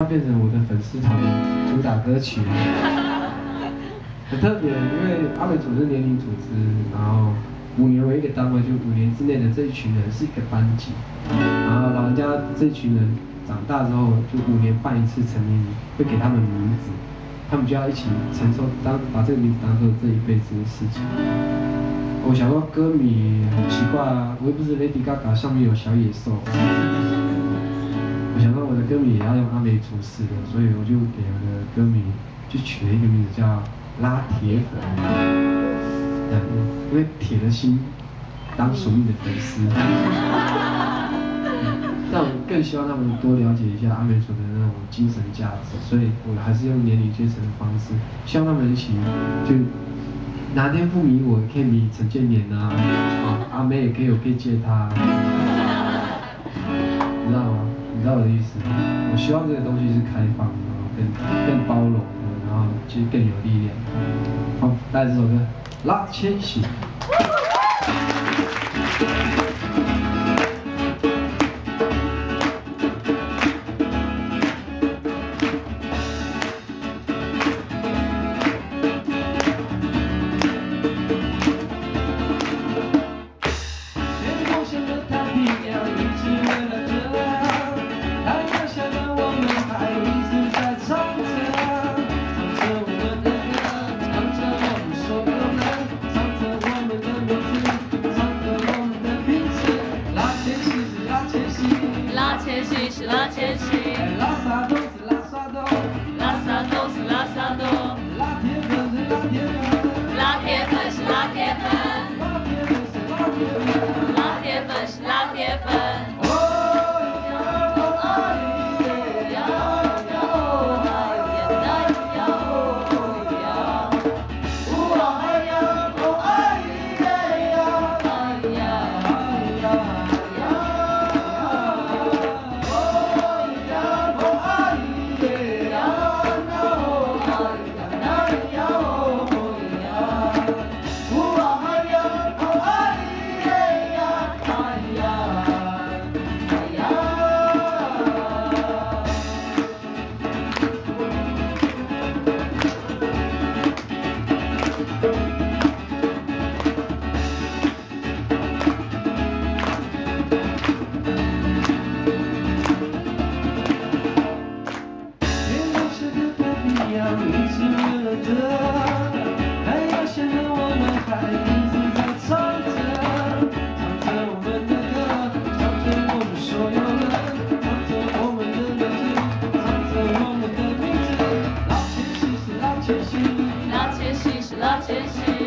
它变成我的粉丝团主打歌曲，很特别，因为阿美组织年龄组织，然后5年为一个单位，就5年之内的这一群人是一个班级，然后老人家这群人长大之后，就5年办一次成年礼，会给他们名字，他们就要一起承受把这个名字当做这一辈子的事情。我想说歌迷很奇怪啊，我又不是 Lady Gaga 上面有小野兽。我想到我的歌迷也要用阿美族式的，所以我就给我的歌迷就取了一个名字叫拉铁粉，因为铁了心当属命的粉丝。但我更希望他们多了解一下阿美族的那种精神价值，所以我还是用年龄阶层的方式，希望他们一起就哪天不迷我，可以迷陈建年啊，阿妹也可以，我可以借她，你知道吗？你知道我的意思吗？我希望这个东西是开放的，然后更包容的，然后其实更有力量。好，带来这首歌《拉千禧》。是拉千禧，拉萨都是拉萨都，拉萨都是拉萨都，拉铁粉是拉铁粉，拉铁粉是拉铁粉，拉铁粉是拉铁粉。拉千禧是拉千禧。